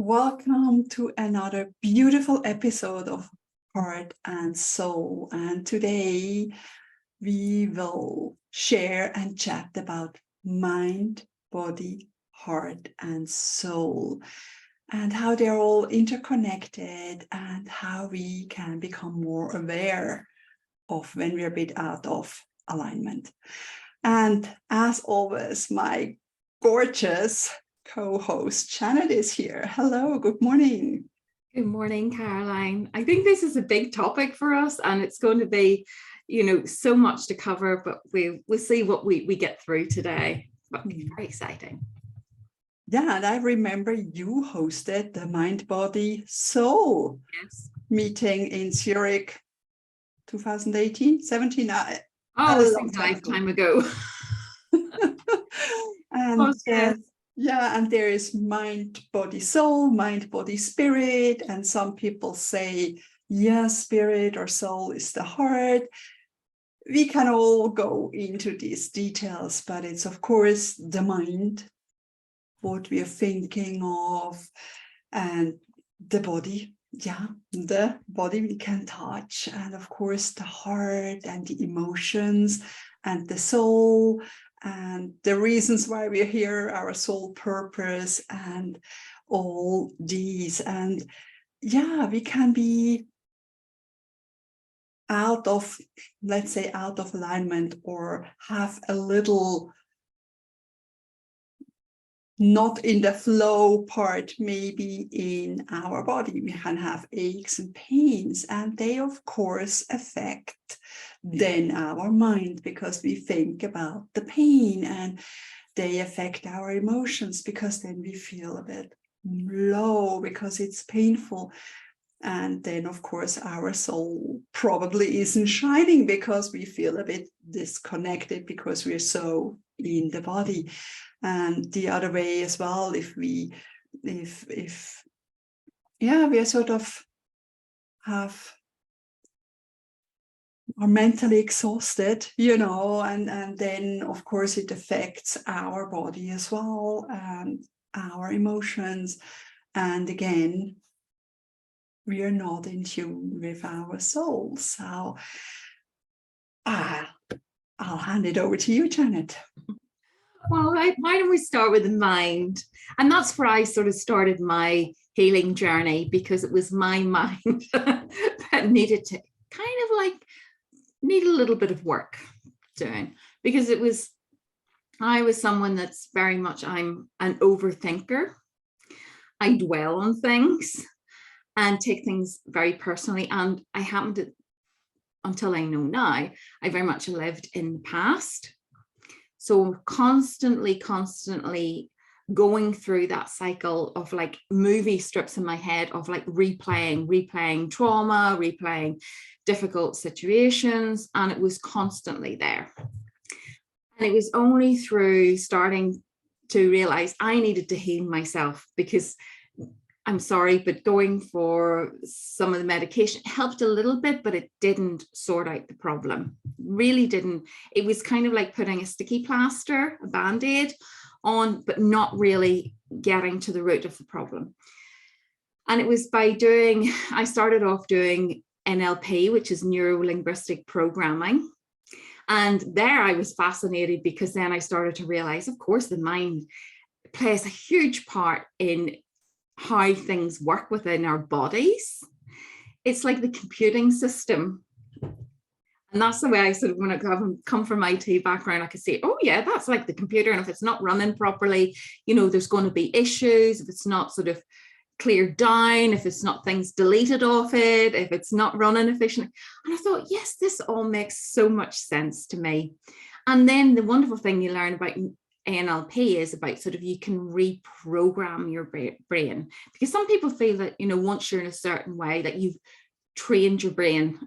Welcome to another beautiful episode of Heart and Soul. And today we will share and chat about mind, body, heart, and soul, and how they're all interconnected and how we can become more aware of when we're a bit out of alignment. And as always, my gorgeous co-host Janet is here. Hello, good morning. Good morning, Caroline. I think this is a big topic for us, and it's going to be, so much to cover, but we'll see what we get through today. But very exciting. Yeah, and I remember you hosted the Mind, Body, Soul meeting in Zurich 2018, 17. It was a lifetime ago. And yeah, and there is mind, body, soul, mind, body, spirit. And some people say, yes, spirit or soul is the heart. We can all go into these details, but it's, of course, the mind, what we are thinking of, and the body. Yeah, the body we can touch. And, of course, the heart and the emotions and the soul and the reasons why we're here, our soul purpose and all these. And yeah, we can be out of, let's say, out of alignment or have a little not in the flow part, maybe in our body. We can have aches and pains, and they, of course, affect then our mind because we think about the pain, and they affect our emotions because then we feel a bit low because it's painful. And then, of course, our soul probably isn't shining because we feel a bit disconnected because we're so in the body. And the other way as well, if we are sort of are mentally exhausted, and then of course it affects our body as well and our emotions. And again, we are not in tune with our soul. So I'll hand it over to you, Janet. Well, why don't we start with the mind? And that's where I sort of started my healing journey, because it was my mind that needed a little bit of work doing, because I was someone that's very much, I'm an overthinker. I dwell on things and take things very personally. And I happened to, until I know now, I very much lived in the past. So constantly going through that cycle of like movie strips in my head of like replaying trauma, replaying difficult situations. And it was constantly there. And it was only through starting to realize I needed to heal myself, because I'm sorry, but going for some of the medication helped a little bit, but it didn't sort out the problem. Really didn't. It was kind of like putting a sticky plaster, a Band-Aid on, but not really getting to the root of the problem. And it was by I started off doing NLP, which is neuro-linguistic programming. And there I was fascinated, because then I started to realize, of course, the mind plays a huge part in how things work within our bodies. It's like the computing system. And that's the way I sort of, when I come from IT background, I could say, oh yeah, that's like the computer. And if it's not running properly, there's going to be issues. If it's not sort of cleared down, if it's not things deleted off it, if it's not running efficiently. And I thought, yes, this all makes so much sense to me. And then the wonderful thing you learn about NLP is about sort of, you can reprogram your brain, because some people feel that, once you're in a certain way, that you've trained your brain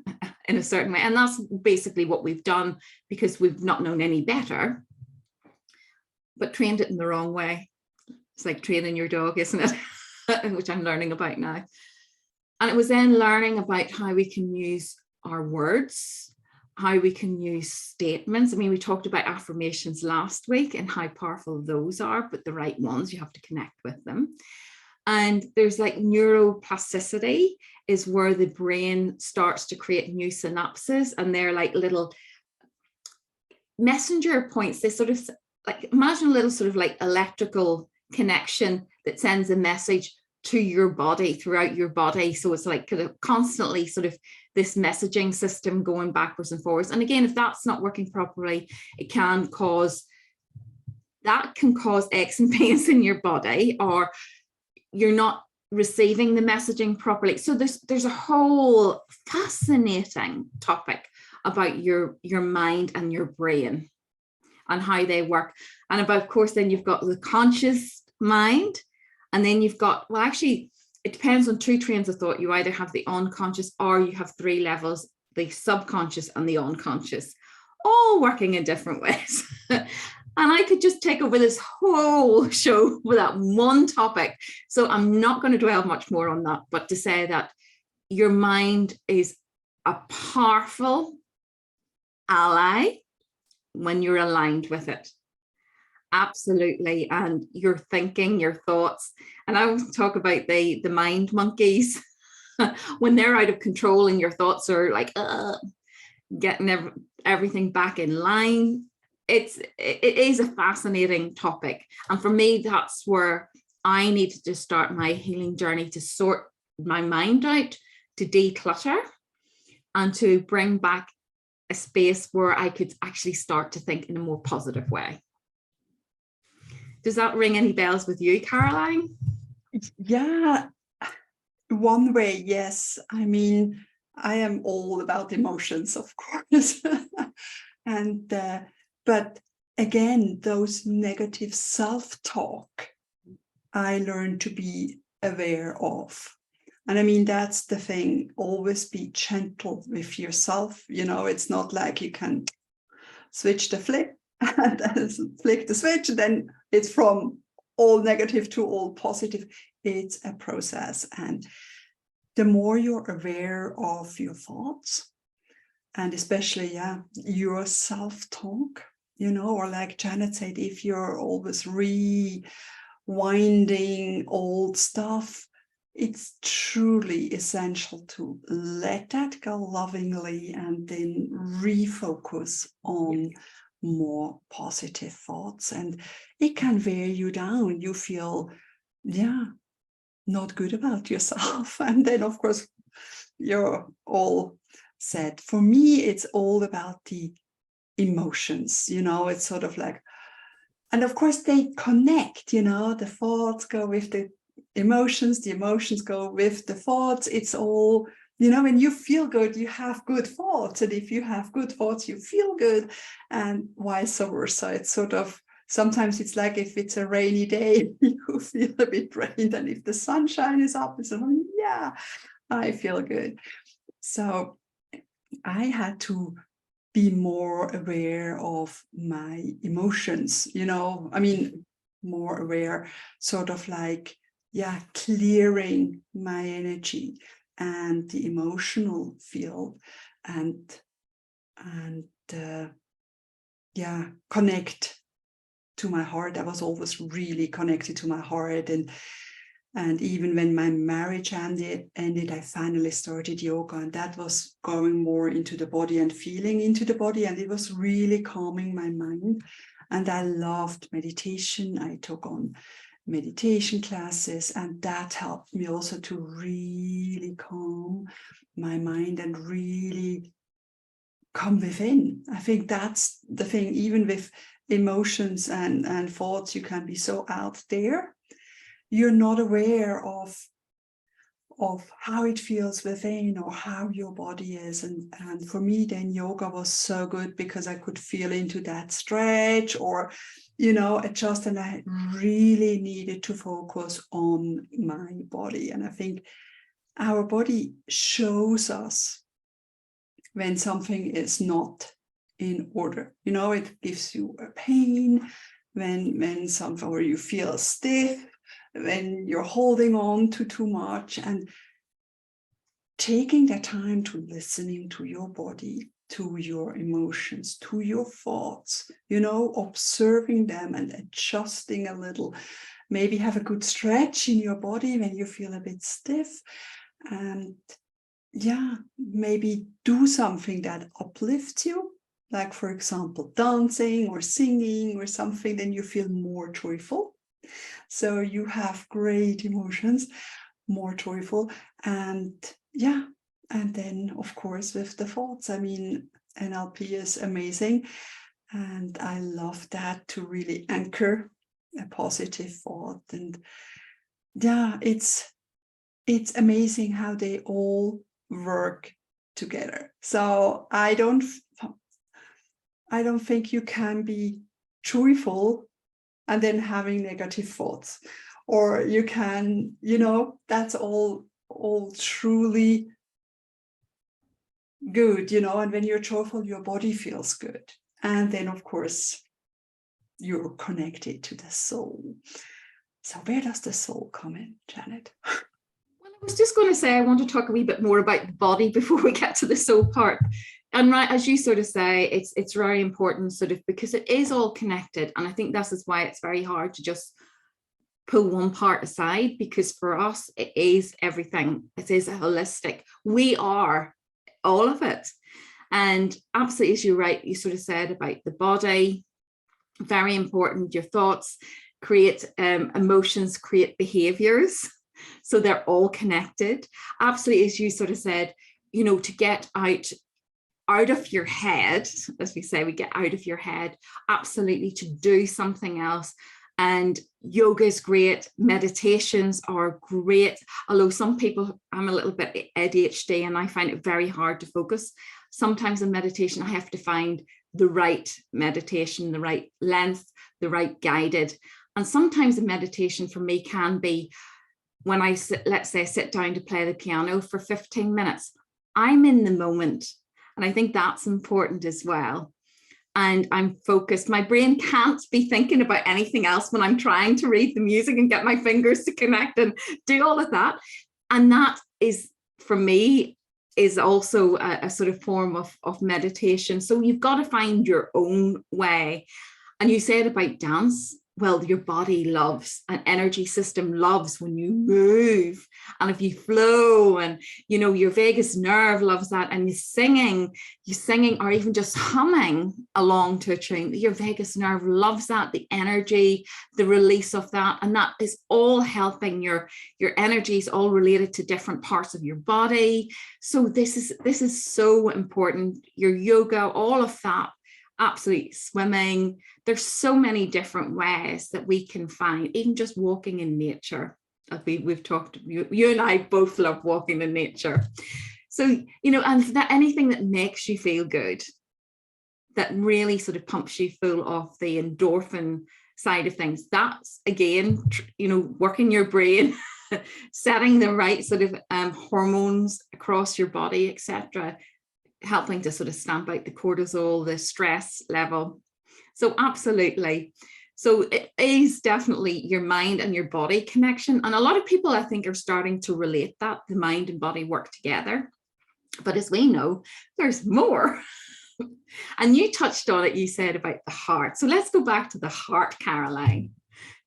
in a certain way. And that's basically what we've done, because we've not known any better, but trained it in the wrong way. It's like training your dog, isn't it? Which I'm learning about now. And it was then learning about how we can use our words, how we can use statements. I mean, we talked about affirmations last week and how powerful those are, but the right ones, you have to connect with them. And there's like neuroplasticity is where the brain starts to create new synapses, and they're like little messenger points. They sort of like, imagine a little sort of like electrical connection that sends a message to your body, throughout your body. So it's like kind of constantly sort of this messaging system going backwards and forwards. And again, if that's not working properly, it can cause aches and pains in your body, or you're not receiving the messaging properly. So there's a whole fascinating topic about your mind and your brain and how they work. And about, of course, then you've got the conscious mind, and then you've got, well, actually, it depends on two trains of thought. You either have the unconscious, or you have three levels, the subconscious and the unconscious, all working in different ways. And I could just take over this whole show with that one topic. So I'm not going to dwell much more on that, but to say that your mind is a powerful ally when you're aligned with it. Absolutely. And your thinking, your thoughts. And I always talk about the mind monkeys when they're out of control and your thoughts are like getting everything back in line. It is a fascinating topic. And for me, that's where I needed to start my healing journey, to sort my mind out, to declutter, and to bring back a space where I could actually start to think in a more positive way. Does that ring any bells with you, Caroline? Yeah, one way, yes. I mean, I am all about emotions, of course. And but again, those negative self-talk, I learned to be aware of. And I mean, that's the thing, always be gentle with yourself. You know, it's not like you can switch the flick and flick the switch, and then it's from all negative to all positive. It's a process. And the more you're aware of your thoughts, and especially, your self-talk, you know, or like Janet said, if you're always rewinding old stuff, it's truly essential to let that go lovingly and then refocus on more positive thoughts. And it can wear you down. You feel, not good about yourself. And then, of course, you're all sad. For me, it's all about the emotions, you know, it's sort of like, and of course they connect, you know, the thoughts go with the emotions go with the thoughts. It's all, you know, when you feel good, you have good thoughts. And if you have good thoughts, you feel good, and vice versa. It's sort of, sometimes it's like if it's a rainy day, you feel a bit drained. And if the sunshine is up, it's like, yeah, I feel good. So I had to be more aware of my emotions, you know, I mean, more aware, sort of like, clearing my energy and the emotional field, and connect to my heart. I was always really connected to my heart. And even when my marriage ended, I finally started yoga, and that was going more into the body and feeling into the body. And it was really calming my mind. And I loved meditation. I took on meditation classes, and that helped me also to really calm my mind and really come within. I think that's the thing, even with emotions and thoughts, you can be so out there. You're not aware of how it feels within, or how your body is. And for me, then yoga was so good, because I could feel into that stretch, or, you know, adjust. And I really needed to focus on my body. And I think our body shows us when something is not in order. You know, it gives you a pain when something, or you feel stiff, when you're holding on to too much. And taking the time to listening to your body, to your emotions, to your thoughts, you know, observing them and adjusting a little maybe have a good stretch in your body when you feel a bit stiff. And yeah, maybe do something that uplifts you, like for example, dancing or singing or something, then you feel more joyful. So you have great emotions, more joyful. And yeah, and then of course with the thoughts, I mean, NLP is amazing. And I love that, to really anchor a positive thought. And yeah, it's amazing how they all work together. So I don't think you can be joyful and then having negative thoughts, or you can, that's all truly good, and when you're joyful, your body feels good. And then of course you're connected to the soul. So where does the soul come in, Janet? Well, I was just going to say, I want to talk a wee bit more about the body before we get to the soul part. And right, as you sort of say, it's very important, sort of, because it is all connected. And I think this is why it's very hard to just pull one part aside, because for us, it is everything. It is holistic. We are all of it. And absolutely, as you're right, you sort of said about the body, very important. Your thoughts create emotions, create behaviors. So they're all connected. Absolutely, as you sort of said, to get out of your head, as we say, we get out of your head, absolutely, to do something else. And yoga is great, meditations are great, although some people, I'm a little bit ADHD and I find it very hard to focus. Sometimes in meditation, I have to find the right meditation, the right length, the right guided. And sometimes a meditation for me can be when I sit, let's say, sit down to play the piano for 15 minutes, I'm in the moment. And I think that's important as well. And I'm focused. My brain can't be thinking about anything else when I'm trying to read the music and get my fingers to connect and do all of that. And that is, for me, is also a sort of form of meditation. So you've got to find your own way. And you said about dance, well, your body loves, an energy system loves when you move and if you flow, and your vagus nerve loves that. And you singing or even just humming along to a tune, your vagus nerve loves that, the energy, the release of that. And that is all helping your energy is all related to different parts of your body. So this is so important. Your yoga, all of that. Absolutely, swimming. There's so many different ways that we can find, even just walking in nature. We've talked, you and I both love walking in nature. So, and that anything that makes you feel good, that really sort of pumps you full of the endorphin side of things. That's, again, working your brain, setting the right sort of hormones across your body, etc., helping to sort of stamp out the cortisol, the stress level. So absolutely. So it is definitely your mind and your body connection. And a lot of people, I think, are starting to relate that the mind and body work together. But as we know, there's more. And you touched on it, you said about the heart. So let's go back to the heart, Caroline.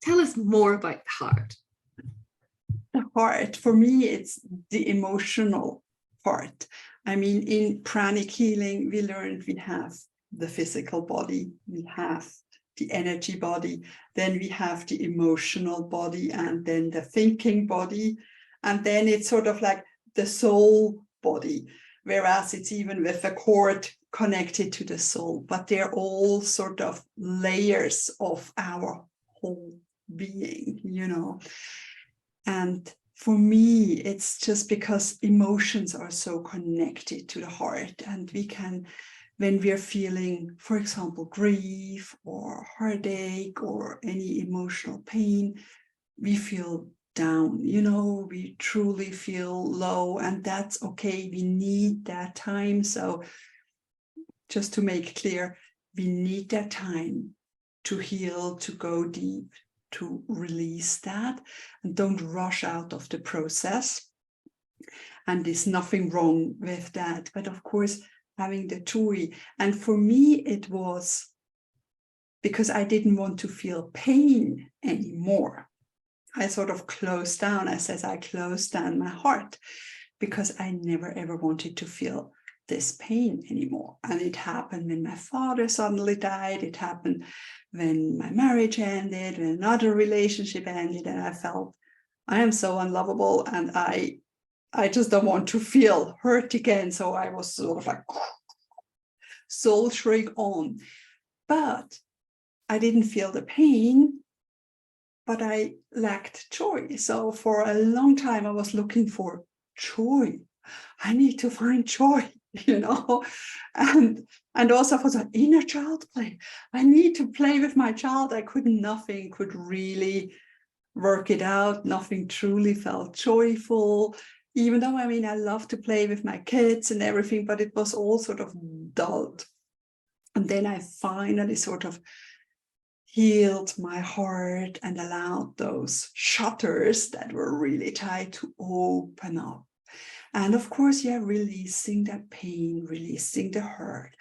Tell us more about the heart. The heart, for me, it's the emotional part. I mean, in pranic healing, we learned we have the physical body, we have the energy body, then we have the emotional body, and then the thinking body, and then it's sort of like the soul body, whereas it's even with a cord connected to the soul, but they're all sort of layers of our whole being, And for me, it's just because emotions are so connected to the heart, and we can, when we're feeling, for example, grief or heartache or any emotional pain, we feel down, we truly feel low, and that's okay. We need that time. So just to make clear, we need that time to heal, to go deep, to release that, and don't rush out of the process. And there's nothing wrong with that. But of course, having the joy. And for me, it was because I didn't want to feel pain anymore. I sort of closed down. I closed down my heart because I never ever wanted to feel this pain anymore. And it happened when my father suddenly died. It happened when my marriage ended, when another relationship ended, and I felt I am so unlovable, and I just don't want to feel hurt again. So I was sort of like soldiering on, but I didn't feel the pain, but I lacked joy. So for a long time, I was looking for joy. I need to find joy, and also for the inner child play. I need to play with my child. Nothing could really work it out. Nothing truly felt joyful, even though, I love to play with my kids and everything, but it was all sort of dulled. And then I finally sort of healed my heart and allowed those shutters that were really tight to open up. And of course, releasing that pain, releasing the hurt.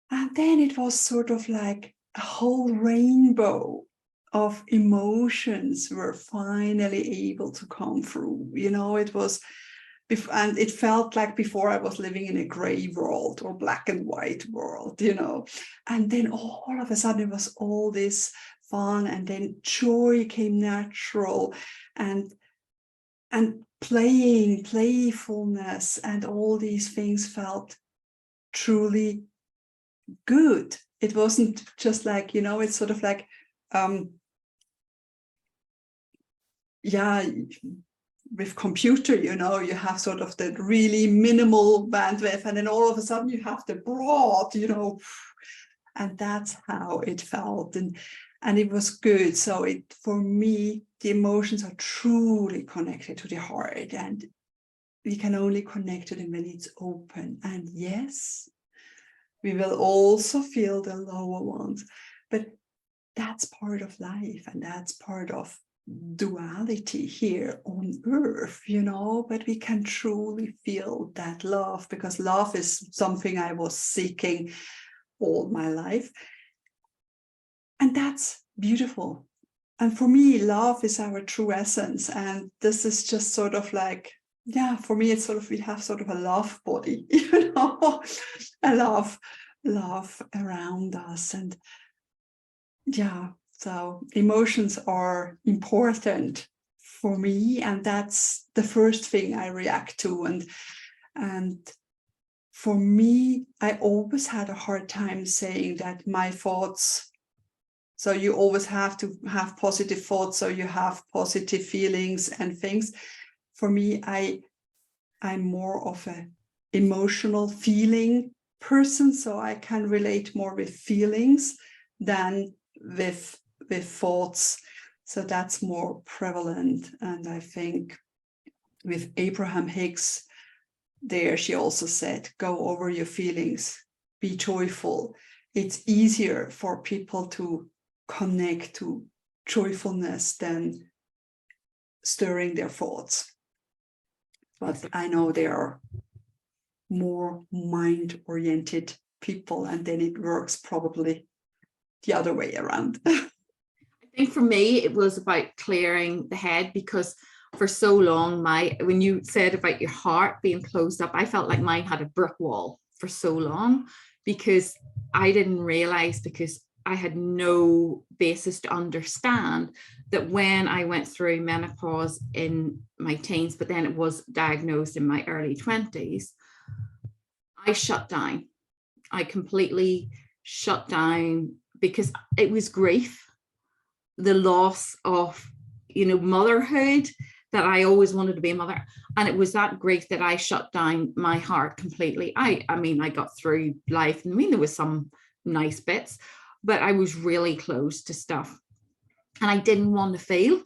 And then it was sort of like a whole rainbow of emotions were finally able to come through. It was, and it felt like before I was living in a gray world or black and white world, and then all of a sudden it was all this fun, and then joy came natural, and playfulness, and all these things felt truly good. It wasn't just like, it's sort of like, with computer, you have sort of the really minimal bandwidth, and then all of a sudden you have the broad, and that's how it felt, and it was good. So for me, the emotions are truly connected to the heart, and we can only connect to them when it's open. And yes, we will also feel the lower ones, but that's part of life, and that's part of duality here on earth, but we can truly feel that love, because love is something I was seeking all my life, and that's beautiful. And for me, love is our true essence, and this is just sort of like, for me, it's sort of, we have sort of a love body, a love around us. And so emotions are important for me, and that's the first thing I react to. And for me, I always had a hard time saying that my thoughts, so you always have to have positive thoughts, so you have positive feelings and things. For me, I'm more of an emotional feeling person, so I can relate more with feelings than with thoughts. So that's more prevalent. And I think with Abraham Hicks, there she also said, go over your feelings, be joyful. It's easier for people to connect to joyfulness than stirring their thoughts. But I know there are more mind-oriented people, and then it works probably the other way around. I think for me, it was about clearing the head, because for so long, when you said about your heart being closed up, I felt like mine had a brick wall for so long, because I didn't realize, because I had no basis to understand that when I went through menopause in my teens, but then it was diagnosed in my early 20s, I shut down. I completely shut down, because it was grief, the loss of, motherhood, that I always wanted to be a mother. And it was that grief that I shut down my heart completely. I got through life. There was some nice bits, but I was really closed to stuff. And I didn't want to feel.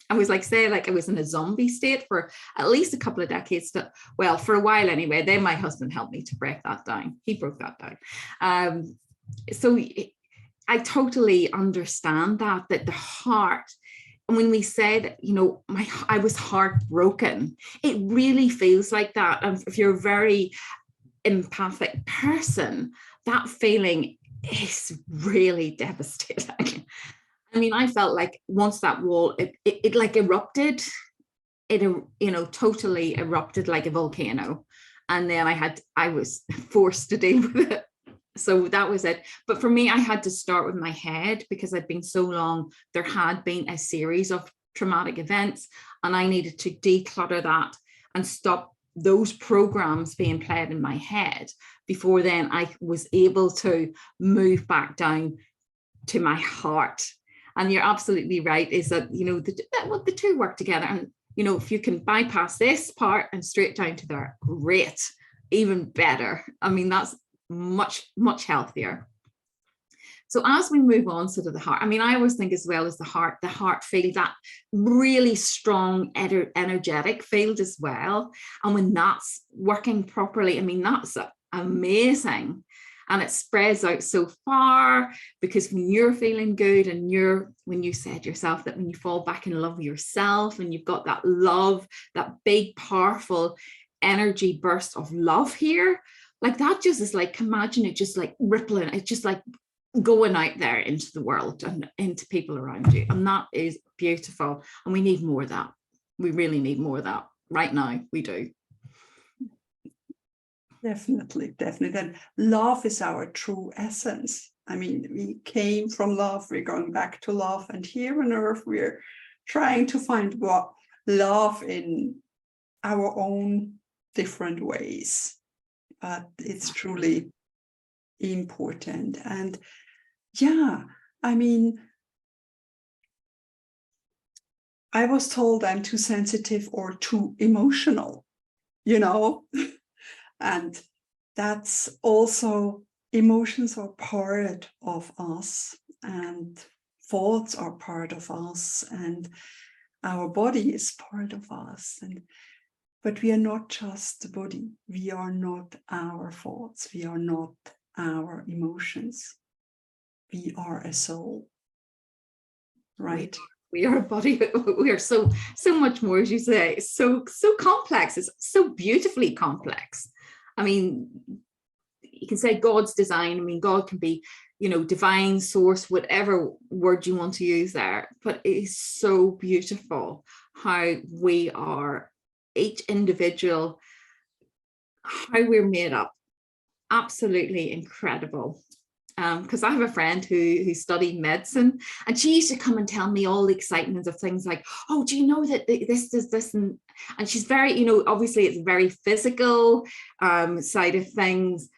I was like I was in a zombie state for at least a couple of decades. Well, for a while anyway. Then my husband helped me to break that down. He broke that down. So I totally understand that the heart, and when we said, I was heartbroken, it really feels like that. And if you're a very empathic person, that feeling is really devastating. I mean, I felt like once that wall, it like erupted, it, you know, totally erupted like a volcano. And then I was forced to deal with it. So that was it. But for me, I had to start with my head because I'd been so long, there had been a series of traumatic events, and I needed to declutter that and stop those programs being played in my head before then I was able to move back down to my heart. And you're absolutely right, is that, you know, the two work together. And, you know, if you can bypass this part and straight down to there, great, even better. I mean, that's much, much healthier. So as we move on to the heart, I mean, I always think as well as the heart field, that really strong energetic field as well. And when that's working properly, I mean, that's amazing. And it spreads out so far, because when you're feeling good and when you said yourself that when you fall back in love with yourself and you've got that love, that big, powerful energy burst of love here, like that just is like, imagine it just like rippling, it's just like going out there into the world and into people around you. And that is beautiful. And we need more of that. We really need more of that right now. We do. Definitely. And love is our true essence. I mean, we came from love, we're going back to love, and here on earth, we're trying to find what love in our own different ways. But it's truly important. And yeah, I mean, I was told I'm too sensitive or too emotional, you know. And that's also, emotions are part of us, and thoughts are part of us, and our body is part of us. But we are not just the body. We are not our thoughts. We are not our emotions. We are a soul, right? We are a body. We are so much more, as you say. So complex. It's so beautifully complex. I mean, you can say God's design. I mean, God can be, you know, divine source, whatever word you want to use there. But it is so beautiful how we are, each individual, how we're made up. Absolutely incredible. Because I have a friend who studied medicine, and she used to come and tell me all the excitements of things like, oh, do you know that this is this, and she's very, you know, obviously it's very physical side of things.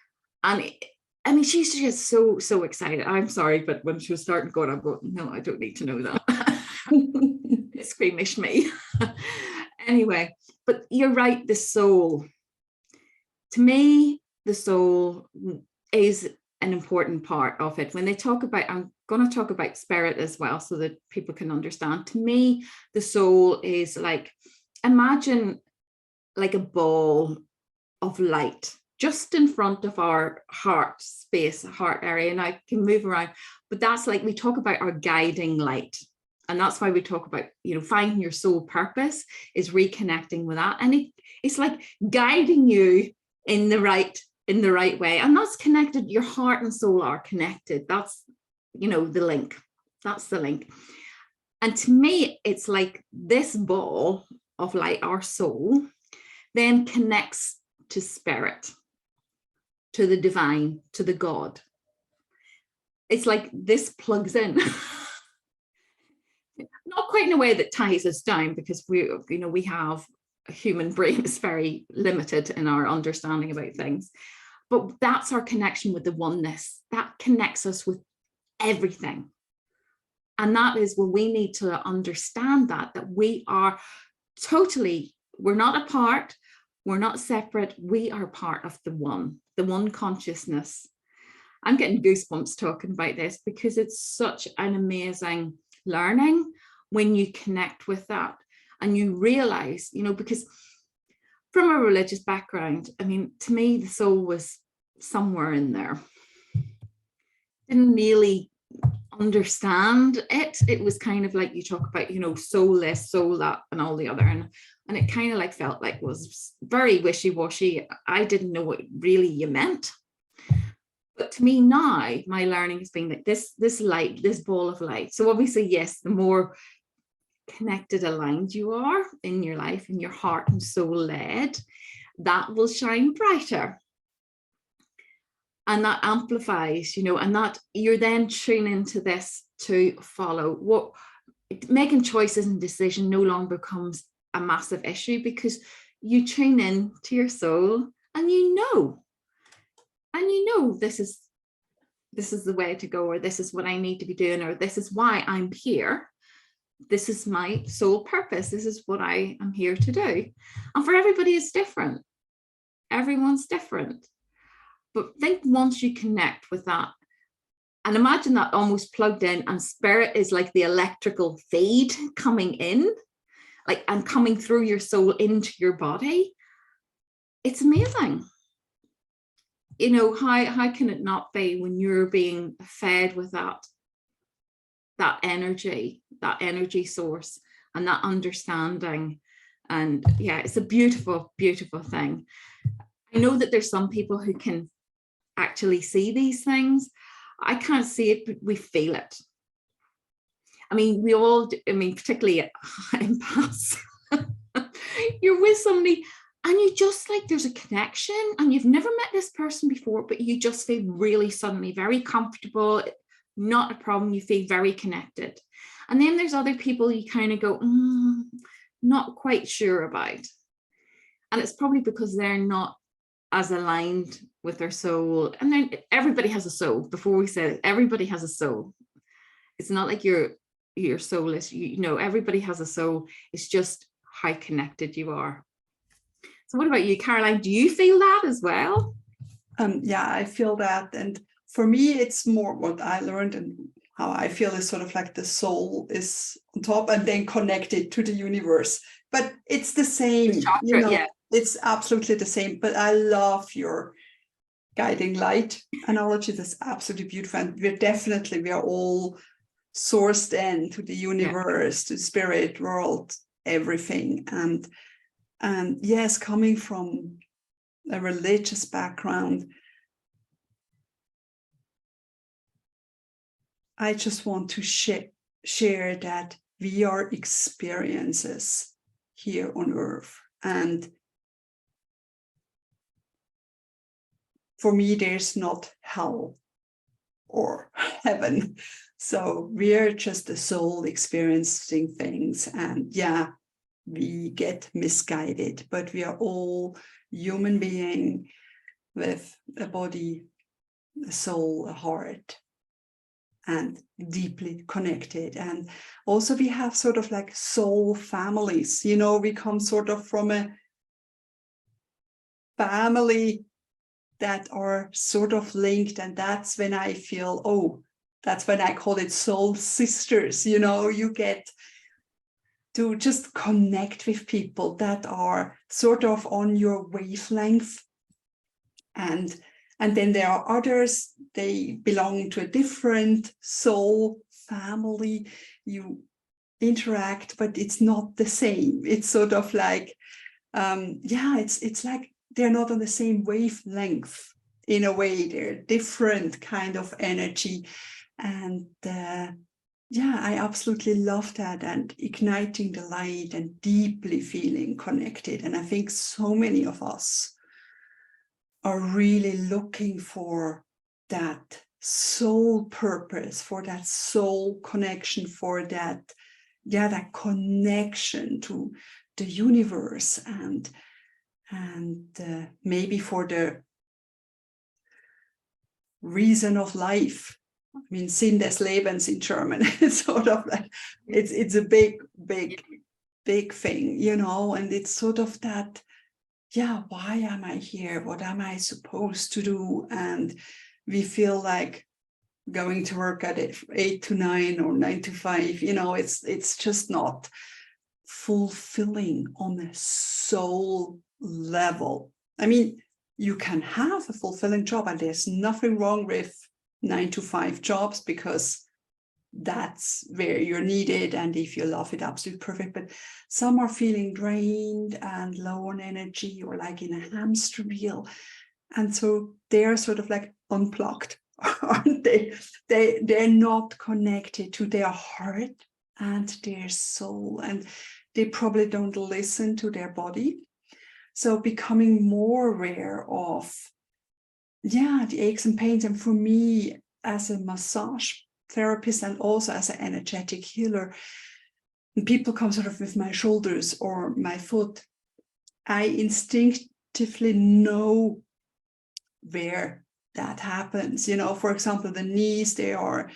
And I mean, she used to get so excited. I'm sorry, but when she was starting going, I'm going, no, I don't need to know that. It's squeamish me. Anyway, but you're right, the soul. To me, the soul is an important part of it. When they talk about, I'm going to talk about spirit as well, so that people can understand. To me, the soul is like, imagine like a ball of light just in front of our heart space, heart area, and I can move around. But that's like, we talk about our guiding light. And that's why we talk about, you know, finding your soul purpose is reconnecting with that. And it's like guiding you in the right way. And that's connected. Your heart and soul are connected. That's, you know, the link. That's the link. And to me, it's like this ball of light, our soul, then connects to spirit, to the divine, to the God. It's like this plugs in. Not quite in a way that ties us down, because we, you know, we have a human brain is very limited in our understanding about things. But that's our connection with the oneness. That connects us with everything. And that is when we need to understand that we are totally, we're not apart, we're not separate, we are part of the one consciousness. I'm getting goosebumps talking about this, because it's such an amazing learning when you connect with that and you realize, you know, because from a religious background, I mean, to me, the soul was somewhere in there. Didn't really understand it. It was kind of like you talk about, you know, soul this, soul that, and all the other. And it kind of like felt like was very wishy-washy. I didn't know what really you meant. But to me now, my learning has been that this light, this ball of light. So obviously, yes, the more connected, aligned you are in your life, in your heart and soul led, that will shine brighter. And that amplifies, and that you're then tuning into this to follow. What making choices and decision no longer becomes a massive issue, because you tune in to your soul and this is the way to go, or this is what I need to be doing, or this is why I'm here. This is my soul purpose. This is what I am here to do. And for everybody, it's different. Everyone's different. But think once you connect with that, and imagine that almost plugged in, and spirit is like the electrical feed coming in, like, and coming through your soul into your body. It's amazing. How can it not be when you're being fed with that energy source and that understanding? And yeah, it's a beautiful, beautiful thing. I know that there's some people who can actually see these things. I can't see it, but we feel it. I mean, we all do, particularly in past, you're with somebody and you just like, there's a connection, and you've never met this person before, but you just feel really suddenly very comfortable, not a problem, you feel very connected. And then there's other people you kind of go, not quite sure about. And it's probably because they're not as aligned with their soul. And then everybody has a soul. Before we said it, everybody has a soul. It's not like your soul is, everybody has a soul. It's just how connected you are. So what about you, Caroline? Do you feel that as well? Yeah, I feel that. And for me, it's more what I learned and how I feel is sort of like the soul is on top and then connected to the universe. But it's the same, chakra, yeah. It's absolutely the same. But I love your guiding light analogy. That's absolutely beautiful. And we are all sourced into the universe, to spirit world, everything. And yes, coming from a religious background, I just want to share that we are experiences here on earth. And for me, there's not hell or heaven. So we're just the soul experiencing things. And yeah, we get misguided, but we are all human being with a body, a soul, a heart, and deeply connected. And also we have sort of like soul families, we come sort of from a family that are sort of linked. And that's when I feel, that's when I call it soul sisters. You get to just connect with people that are sort of on your wavelength. And then there are others, they belong to a different soul family. You interact, but it's not the same. It's sort of like, it's like they're not on the same wavelength in a way. They're different kind of energy. And I absolutely love that, and igniting the light and deeply feeling connected. And I think so many of us are really looking for that soul purpose, for that soul connection, for that connection to the universe, and maybe for the reason of life. I mean, Sinn des Lebens in German. It's sort of like, it's a big thing, and it's sort of that, why am I here? What am I supposed to do? And we feel like going to work at 8 to 9 or 9 to 5, it's just not fulfilling on a soul level. I mean, you can have a fulfilling job, and there's nothing wrong with 9 to 5 jobs, because that's where you're needed, and if you love it, absolutely perfect. But some are feeling drained and low on energy, or like in a hamster wheel, and so they're sort of like, unplugged, aren't they? They're not connected to their heart and their soul, and they probably don't listen to their body. So becoming more aware of, the aches and pains. And for me, as a massage therapist and also as an energetic healer, when people come sort of with my shoulders or my foot, I instinctively know where that happens. For example, the knees, they are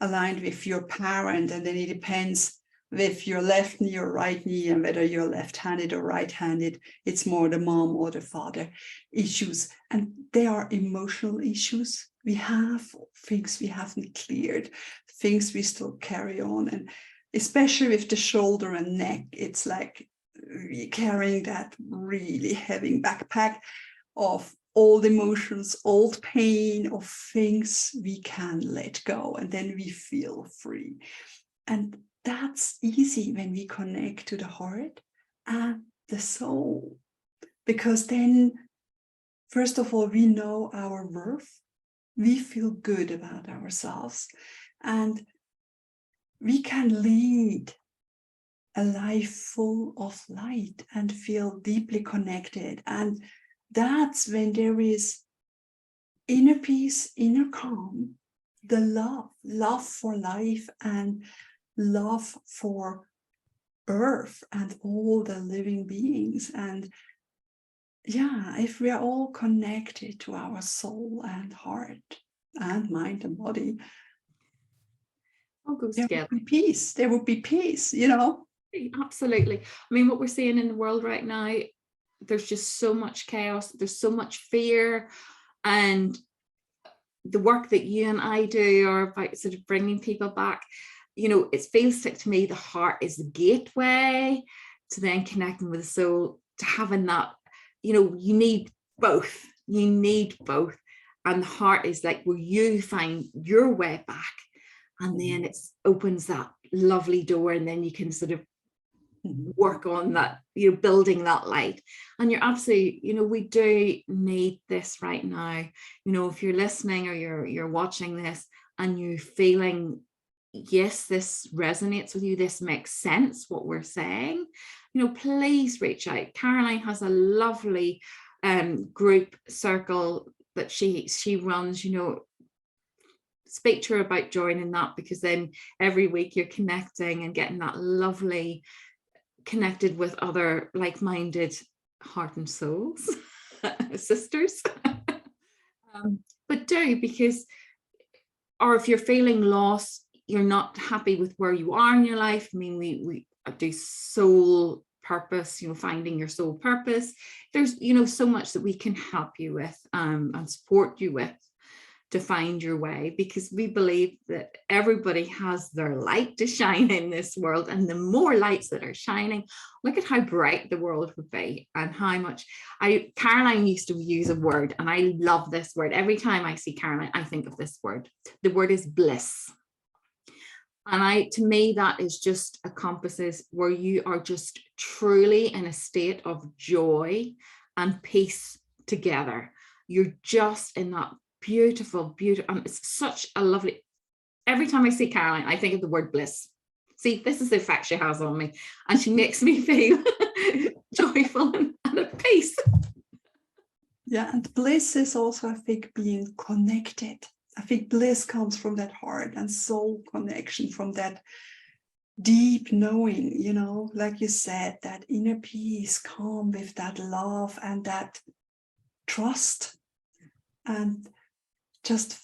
aligned with your parent, and then it depends with your left knee or right knee, and whether you're left-handed or right-handed, it's more the mom or the father issues. And they are emotional issues. We have things we haven't cleared, things we still carry on. And especially with the shoulder and neck, it's like we're carrying that really heavy backpack of old emotions, old pain, of things we can let go, and then we feel free. And that's easy when we connect to the heart and the soul, because then, first of all, we know our worth, we feel good about ourselves, and we can lead a life full of light and feel deeply connected. And that's when there is inner peace, inner calm, the love for life and love for earth and all the living beings. And if we are all connected to our soul and heart and mind and body, all goes there together. would be peace. There would be peace, Absolutely. I mean, what we're seeing in the world right now, there's just so much chaos, there's so much fear, and the work that you and I do are about sort of bringing people back. It feels like, to me, the heart is the gateway to then connecting with the soul, to having that, you need both. And the heart is like where you find your way back, and then it opens that lovely door, and then you can sort of work on that, building that light. And you're absolutely, we do need this right now. If you're listening or you're watching this and you're feeling, yes, this resonates with you, this makes sense, what we're saying, please reach out. Caroline has a lovely group circle that she runs. Speak to her about joining that, because then every week you're connecting and getting that lovely connected with other like-minded heart and souls sisters. But because, or if you're feeling lost, you're not happy with where you are in your life, I mean, we do soul purpose, finding your soul purpose. There's so much that we can help you with and support you with to find your way, because we believe that everybody has their light to shine in this world, and the more lights that are shining, look at how bright the world would be, and how much Caroline used to use a word, and I love this word. Every time I see Caroline, I think of this word. The word is bliss. And to me, that is just encompasses where you are just truly in a state of joy and peace together. You're just in that beautiful, and it's such a lovely, every time I see Caroline, I think of the word bliss. See, this is the effect she has on me, and she makes me feel joyful and at peace. Yeah, and bliss is also, I think, being connected. I think bliss comes from that heart and soul connection, from that deep knowing, like you said, that inner peace, calm with that love and that trust, and just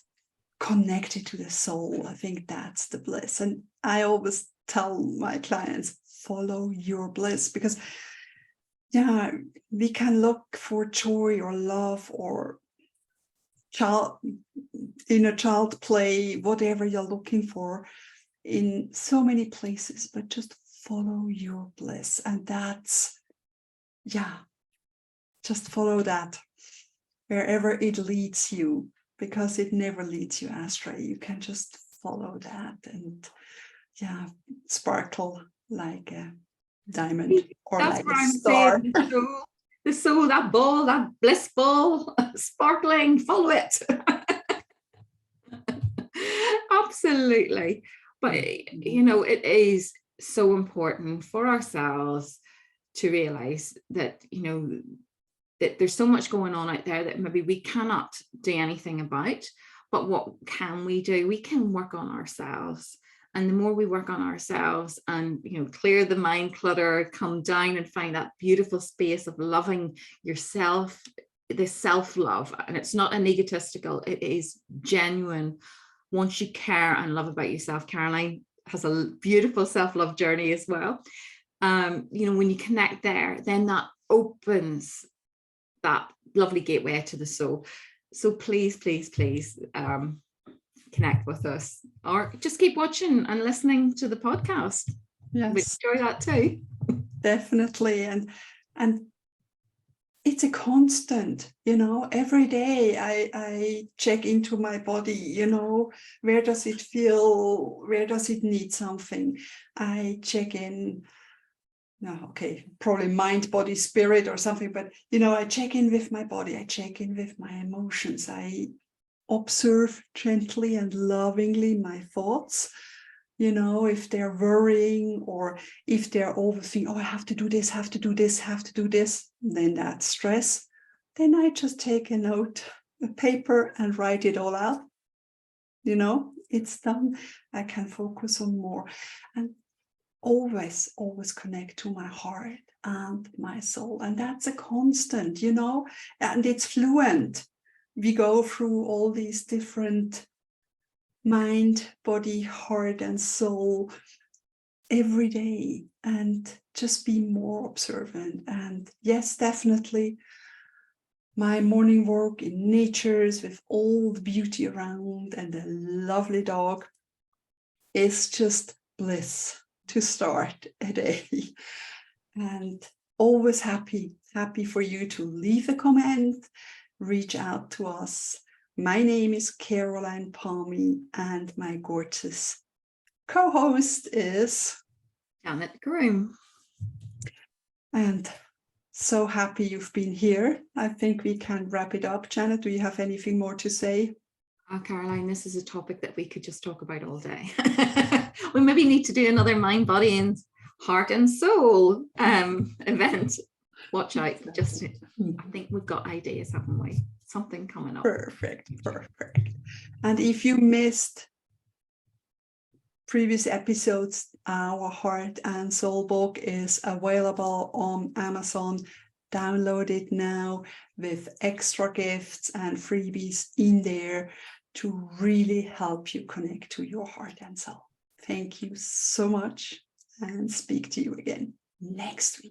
connected to the soul. I think that's the bliss. And I always tell my clients, follow your bliss, because we can look for joy or love or inner child play, whatever you're looking for, in so many places, but just follow your bliss. And that's, just follow that wherever it leads you, because it never leads you astray. You can just follow that and sparkle like a diamond or That's like what a I'm star. saying. The soul, that ball, that bliss ball, sparkling, follow it. Absolutely. But, you know, it is so important for ourselves to realize that, you know, that there's so much going on out there that maybe we cannot do anything about. But what can we do? We can work on ourselves. And the more we work on ourselves and, you know, clear the mind clutter, come down and find that beautiful space of loving yourself, this self-love. And it's not an egotistical, it is genuine. Once you care and love about yourself, Caroline has a beautiful self-love journey as well. You know, when you connect there, then that opens that lovely gateway to the soul. So please, please, please connect with us, or just keep watching and listening to the podcast. Yes, we enjoy that too. Definitely. And it's a constant, you know, every day I check into my body, you know, where does it feel, where does it need something? I check in. No, okay, probably mind, body, spirit or something, but, you know, I check in with my body, I check in with my emotions, I observe gently and lovingly my thoughts, you know, if they're worrying or if they're overthinking, oh, I have to do this, have to do this, have to do this, then that's stress. Then I just take a note, a paper, and write it all out. You know, it's done. I can focus on more. And always connect to my heart and my soul. And that's a constant, you know, and it's fluent. We go through all these different mind, body, heart, and soul every day, and just be more observant. And yes, definitely my morning walk in natures with all the beauty around and a lovely dog is just bliss to start a day. And always happy for you to leave a comment, reach out to us. My name is Caroline Palmy, and my gorgeous co-host is Janet Groom. And so happy you've been here. I think we can wrap it up. Janet, do you have anything more to say? Oh, Caroline, this is a topic that we could just talk about all day. We maybe need to do another mind, body, and heart and soul event. Watch out. Just, I think we've got ideas, haven't we? Something coming up. Perfect. And if you missed previous episodes, our Heart and Soul book is available on Amazon. Download it now with extra gifts and freebies in there to really help you connect to your heart and soul. Thank you so much, and speak to you again next week.